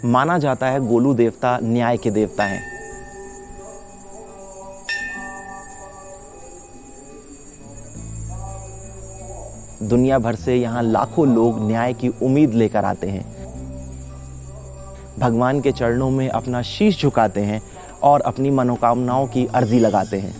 माना जाता है गोलू देवता न्याय के देवता हैं। दुनिया भर से यहाँ लाखों लोग न्याय की उम्मीद लेकर आते हैं, भगवान के चरणों में अपना शीश झुकाते हैं और अपनी मनोकामनाओं की अर्जी लगाते हैं।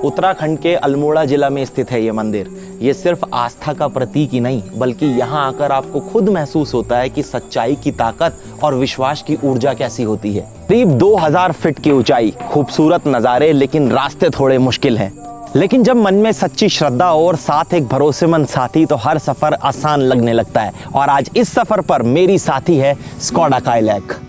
उत्तराखंड के अल्मोड़ा जिला में स्थित है ये मंदिर। ये सिर्फ आस्था का प्रतीक ही नहीं, बल्कि यहाँ आकर आपको खुद महसूस होता है कि सच्चाई की ताकत और विश्वास की ऊर्जा कैसी होती है। करीब 2000 फीट की ऊंचाई, खूबसूरत नज़ारे, लेकिन रास्ते थोड़े मुश्किल हैं। लेकिन जब मन में सच्ची श्रद्धा हो और साथ एक भरोसेमंद साथी, तो हर सफर आसान लगने लगता है। और आज इस सफर पर मेरी साथी है स्कोडा काइलैक।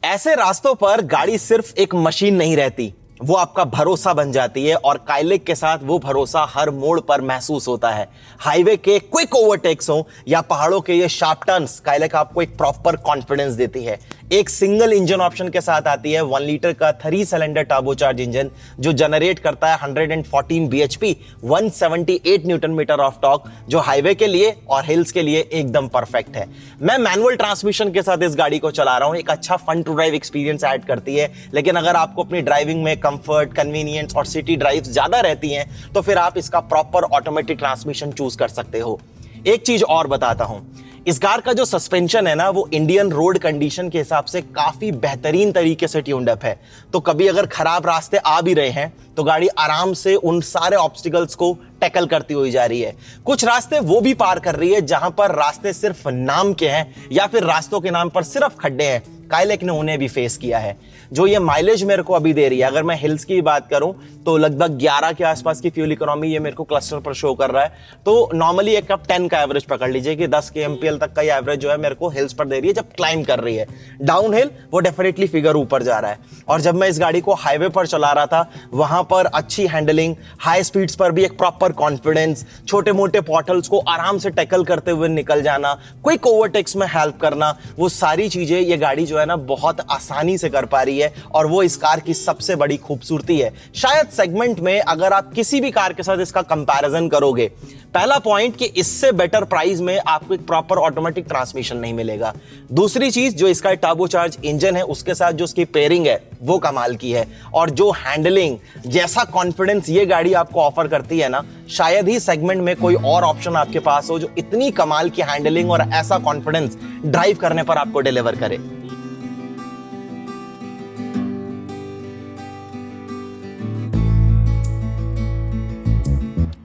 ऐसे रास्तों पर गाड़ी सिर्फ एक मशीन नहीं रहती, वो आपका भरोसा बन जाती है। और काइलैक के साथ वो भरोसा हर मोड़ पर महसूस होता है। हाईवे के क्विक ओवरटेक्स हो या पहाड़ों के ये शार्प टर्न्स, काइलैक आपको एक प्रॉपर कॉन्फिडेंस देती है। एक सिंगल इंजन ऑप्शन के साथ आती है 1 लीटर का 3 सिलेंडर टर्बोचार्ज इंजन, जो जनरेट करता है 114 bhp, 178 newton metre of torque, जो हाईवे के लिए और हिल्स के लिए एकदम परफेक्ट है। मैं मैनुअल ट्रांसमिशन के साथ इस गाड़ी को चला रहा हूं। एक अच्छा fun to drive experience add करती है। लेकिन अगर आपको अपनी ड्राइविंग में कंफर्ट, कन्वीनियंस और सिटी ड्राइव्स ज्यादा रहती हैं, तो फिर आप इसका प्रॉपर ऑटोमेटिक ट्रांसमिशन चूज कर सकते हो। एक चीज और बताता हूं, इस कार का जो सस्पेंशन है ना, वो इंडियन रोड कंडीशन के हिसाब से काफी बेहतरीन तरीके से ट्यून्ड अप है। तो कभी अगर खराब रास्ते आ भी रहे हैं, तो गाड़ी आराम से उन सारे ऑब्स्टिकल्स को टैकल करती हुई जा रही है। कुछ रास्ते वो भी पार कर रही है जहां पर रास्ते सिर्फ नाम के हैं या फिर रास्तों के नाम पर सिर्फ खड्डे हैं। काइलैक ने उन्हें भी फेस किया है। जो ये माइलेज मेरे को अभी दे रही है, अगर मैं हिल्स की बात करूं तो लगभग 11 के आसपास की फ्यूल इकोनॉमी ये मेरे को क्लस्टर पर शो कर रहा है। तो नॉर्मली एक आप 10 का एवरेज पकड़ लीजिए कि 10 के एमपीएल तक का ये एवरेज जो है मेरे को हिल्स पर दे रही है जब क्लाइंब कर रही है। डाउन हिल वो डेफिनेटली फिगर ऊपर जा रहा है। और जब मैं इस गाड़ी को हाईवे पर चला रहा था, वहां पर अच्छी हैंडलिंग, हाई स्पीड्स पर भी एक प्रॉपर कॉन्फिडेंस, छोटे मोटे पॉटल्स को आराम से टैकल करते हुए निकल जाना, क्विक ओवरटेक्स में हेल्प करना, वो सारी चीजें ये गाड़ी जो है ना बहुत आसानी से कर पा रही है। और वो इस कार की सबसे बड़ी खूबसूरती है। शायद सेगमेंट में अगर आप किसी भी कार के साथ इसका कंपैरिजन करोगे, पहला पॉइंट कि इससे बेटर प्राइस में आपको एक प्रॉपर ऑटोमेटिक ट्रांसमिशन नहीं मिलेगा। दूसरी चीज, जो इसका टर्बोचार्ज इंजन है उसके साथ जो उसकी पेयरिंग है वो कमाल की है। और जो हैंडलिंग, जैसा कॉन्फिडेंस ये गाड़ी आपको ऑफर करती है ना, शायद ही सेगमेंट में कोई और ऑप्शन आपके पास हो जो इतनी कमाल की हैंडलिंग और ऐसा कॉन्फिडेंस ड्राइव करने पर आपको डिलीवर करे।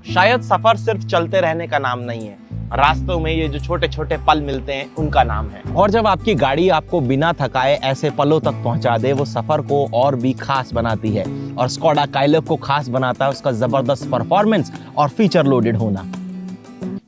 शायद सफर सिर्फ चलते रहने का नाम नहीं है, रास्तों में ये जो छोटे छोटे पल मिलते हैं उनका नाम है। और जब आपकी गाड़ी आपको बिना थकाए ऐसे पलों तक पहुंचा दे, वो सफर को और भी खास बनाती है। और स्कोडा काइलैक को खास बनाता है उसका जबरदस्त परफॉर्मेंस और फीचर लोडेड होना।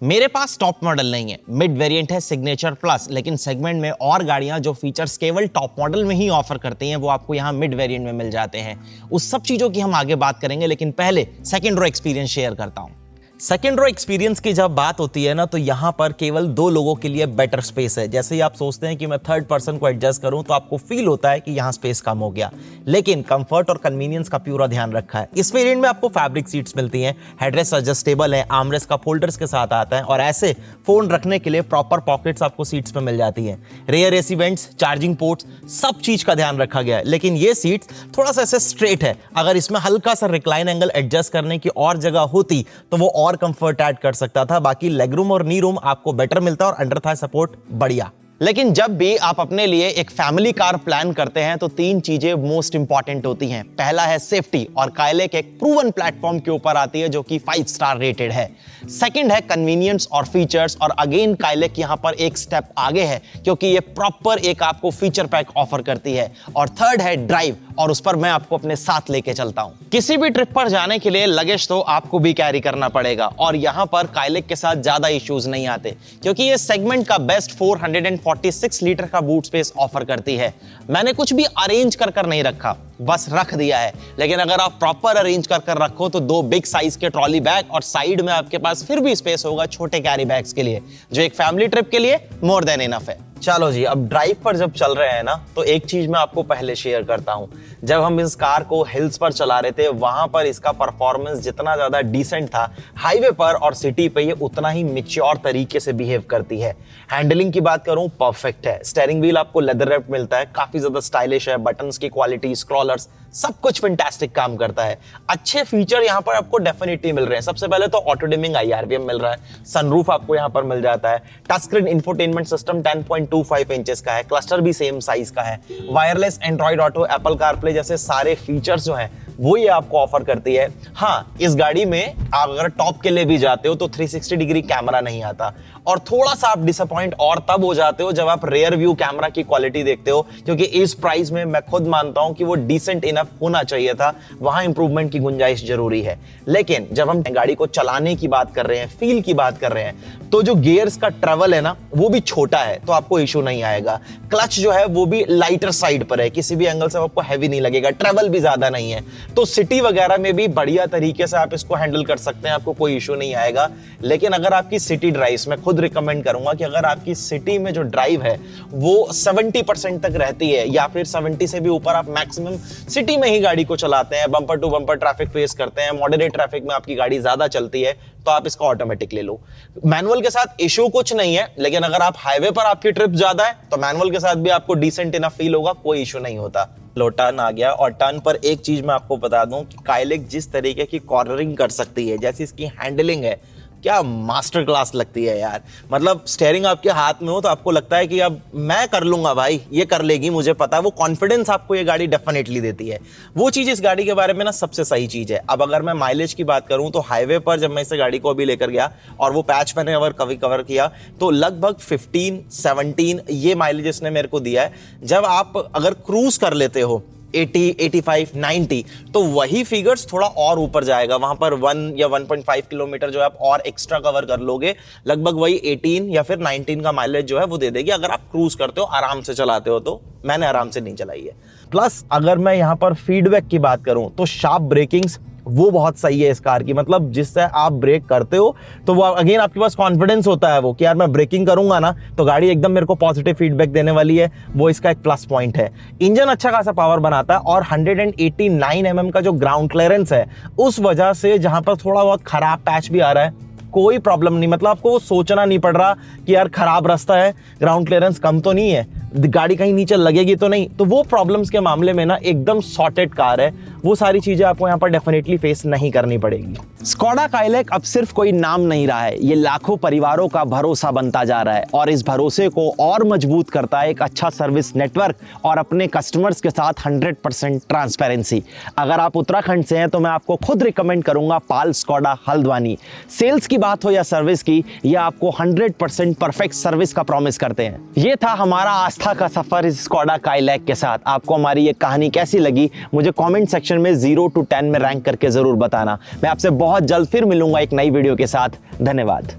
मेरे पास टॉप मॉडल नहीं है, मिड वेरिएंट है सिग्नेचर प्लस, लेकिन सेगमेंट में और गाड़ियां जो फीचर्स केवल टॉप मॉडल में ही ऑफर करती हैं वो आपको यहां मिड वेरिएंट में मिल जाते हैं। उस सब चीजों की हम आगे बात करेंगे, लेकिन पहले सेकंड रो एक्सपीरियंस शेयर करता हूं। सेकेंड रो एक्सपीरियंस की जब बात होती है ना, तो यहां पर केवल 2 लोगों के लिए बेटर स्पेस है। जैसे ही आप सोचते हैं कि मैं थर्ड पर्सन को एडजस्ट करूं, तो आपको फील होता है कि यहां स्पेस कम हो गया, लेकिन कंफर्ट और कन्वीनियंस का पूरा ध्यान रखा है। इस वेरिएंट में आपको फैब्रिक सीट्स मिलती हैं, हेडरेस्ट एडजस्टेबल है, आर्मरेस्ट का फोल्डर्स के साथ आता है, और ऐसे फोन रखने के लिए प्रॉपर पॉकेट्स आपको सीट्स पे मिल जाती हैं। Rare AC vents, charging ports, सब चीज का ध्यान रखा गया है। लेकिन ये सीट्स थोड़ा सा ऐसे स्ट्रेट है, अगर इसमें हल्का सा रिक्लाइन एंगल एडजस्ट करने की और जगह होती तो वो और कंफर्ट ऐड कर सकता था। बाकी लेग रूम और नी रूम आपको बेटर मिलता है और अंडर थाई सपोर्ट बढ़िया। लेकिन जब भी आप अपने लिए एक फैमिली कार प्लान करते हैं तो 3 चीजें मोस्ट इंपॉर्टेंट होती हैं। पहला है सेफ्टी, और काइलैक एक प्रूवन प्लेटफॉर्म के ऊपर आती है जो कि 5 स्टार रेटेड है। सेकंड है कन्वीनियंस और फीचर्स, और अगेन काइलैक यहां पर एक स्टेप आगे है क्योंकि ये प्रॉपर एक आपको फीचर पैक ऑफर करती है। और थर्ड है ड्राइव, और उस पर मैं आपको अपने साथ लेके चलता हूं। किसी भी ट्रिप पर जाने के लिए लगेज तो आपको भी कैरी करना पड़ेगा, और यहां पर काइलैक के साथ ज्यादा इश्यूज नहीं आते क्योंकि ये सेगमेंट का बेस्ट 446 लीटर का बूट स्पेस ऑफर करती है। मैंने कुछ भी अरेंज कर नहीं रखा, बस रख दिया है। लेकिन अगर आप प्रॉपर अरेंज कर रखो तो 2 बिग साइज के ट्रॉली बैग और साइड में आपके पास फिर भी स्पेस होगा छोटे कैरी बैग्स के लिए, जो एक फैमिली ट्रिप के लिए मोर देन इनफ है। चलो जी, अब ड्राइव पर जब चल रहे हैं ना, तो एक चीज मैं आपको पहले शेयर करता हूं। जब हम इस कार को हिल्स पर चला रहे थे, वहां पर इसका परफॉर्मेंस जितना ज्यादा डिसेंट था, हाईवे पर और सिटी पे ये उतना ही मैच्योर तरीके से बिहेव करती है। हैंडलिंग की बात करूं, परफेक्ट है। स्टीयरिंग व्हील आपको लेदर रैप्ड मिलता है, काफी ज्यादा स्टाइलिश है। बटन्स की क्वालिटी, स्क्रॉलर्स, सब कुछ फैंटास्टिक काम करता है। अच्छे फीचर यहाँ पर आपको डेफिनेटली मिल रहे हैं। सबसे पहले तो ऑटो डिमिंग IRBM मिल रहा है, सनरूफ आपको यहाँ पर मिल जाता है, touch screen infotainment system 10.25 inches का है, क्लस्टर भी सेम साइज का है, wireless Android auto, Apple CarPlay जैसे सारे फीचर्स जो हैं वो ये आपको ऑफर करती है। हाँ, इस गाड़ी में आप अगर टॉप के लिए भी जाते हो तो 360 डिग्री कैमरा नहीं आता, और थोड़ा सा आप डिसअपॉइंट और तब हो जाते हो जब आप रेयर व्यू कैमरा की क्वालिटी देखते हो, क्योंकि इस प्राइस में मैं खुद मानता हूं कि वो डिसेंट इनफ होना चाहिए था, वहां इंप्रूवमेंट की गुंजाइश जरूरी है। लेकिन जब हम गाड़ी को चलाने की बात कर रहे हैं, फील की बात कर रहे हैं, तो जो गियर्स का ट्रेवल है ना, वो भी छोटा है, तो आपको इशू नहीं आएगा। क्लच जो है वो भी लाइटर साइड पर है, किसी भी एंगल से आपको हैवी नहीं लगेगा, ट्रेवल भी ज्यादा नहीं है, तो सिटी वगैरह में भी बढ़िया तरीके से आप इसको हैंडल कर सकते हैं, आपको कोई इशू नहीं आएगा। लेकिन अगर आपकी सिटी ड्राइव्स, मैं खुद रिकमेंड करूंगा कि अगर आपकी सिटी में जो ड्राइव है वो 70% तक रहती है, या फिर 70 से भी ऊपर आप मैक्सिमम सिटी में ही गाड़ी को चलाते हैं, bumper to bumper traffic face करते हैं, मॉडरेट ट्रैफिक में आपकी गाड़ी ज्यादा चलती है, तो आप इसका ऑटोमेटिक ले लो। मैनुअल के साथ इशू कुछ नहीं है, लेकिन अगर आप हाईवे पर आपकी ट्रिप ज्यादा है तो मैनुअल के साथ भी आपको डिसेंट इनफ फील होगा, कोई इशू नहीं होता। लो, टर्न आ गया, और टर्न पर एक चीज मैं आपको बता दूं कि काइलिक जिस तरीके की कॉर्नरिंग कर सकती है, जैसी इसकी हैंडलिंग है, क्या मास्टर क्लास लगती है यार। मतलब स्टीयरिंग आपके हाथ में हो तो आपको लगता है कि अब मैं कर लूंगा भाई, ये कर लेगी, मुझे पता है। वो कॉन्फिडेंस आपको ये गाड़ी डेफिनेटली देती है। वो चीज इस गाड़ी के बारे में ना सबसे सही चीज है। अब अगर मैं माइलेज की बात करूं तो हाईवे पर जब मैं इस गाड़ी को अभी लेकर गया और वो पैच मैंने कवर किया, तो लगभग 15-17 ये माइलेज इसने मेरे को दिया है। जब आप अगर क्रूज कर लेते हो 80, 85, 90, तो वही फिगर्स थोड़ा और ऊपर जाएगा। वहां पर 1 या 1.5 किलोमीटर जो है आप और एक्स्ट्रा कवर कर लोगे, लगभग वही 18 या फिर 19 का माइलेज जो है वो दे देगी, अगर आप क्रूज करते हो, आराम से चलाते हो। तो मैंने आराम से नहीं चलाई है। प्लस अगर मैं यहां पर फीडबैक की बात करूं तो शार्प ब्रेकिंग्स वो बहुत सही है इस कार की। मतलब जिससे आप ब्रेक करते हो तो वो अगेन आपके पास कॉन्फिडेंस होता है वो कि यार मैं ब्रेकिंग करूंगा ना तो गाड़ी एकदम मेरे को पॉजिटिव फीडबैक देने वाली है, वो इसका एक प्लस पॉइंट है। इंजन अच्छा खासा पावर बनाता है, और 189 mm का जो ग्राउंड क्लियरेंस है, उस वजह से जहां पर थोड़ा बहुत खराब पैच भी आ रहा है, कोई प्रॉब्लम नहीं। मतलब आपको वो सोचना नहीं पड़ रहा कि यार खराब रास्ता है, ग्राउंड क्लियरेंस कम तो नहीं है, गाड़ी कहीं नीचे लगेगी तो नहीं, तो वो प्रॉब्लम्स के मामले में ना एकदम सॉर्टेड कार है। वो सारी चीजें आपको यहाँ पर डेफिनेटली फेस नहीं करनी पड़ेगी। स्कोडा काइलिक अब सिर्फ कोई नाम नहीं रहा है, ये लाखों परिवारों का भरोसा बनता जा रहा है, और इस भरोसे को और मजबूत करता है एक अच्छा सर्विस नेटवर्क और अपने कस्टमर्स के साथ 100% ट्रांसपेरेंसी। अगर आप उत्तराखंड से हैं तो मैं आपको खुद रिकमेंड करूंगा पाल स्कोडा हल्द्वानी। सेल्स की बात हो या सर्विस की, ये आपको 100% परफेक्ट सर्विस का प्रॉमिस करते हैं। ये था हमारा आस्था का सफर इस स्कोडा काइलिक के साथ। आपको हमारी ये कहानी कैसी लगी मुझे कमेंट सेक्शन में 0 to 10 में रैंक करके जरूर बताना। मैं आपसे बहुत जल्द फिर मिलूंगा एक नई वीडियो के साथ। धन्यवाद।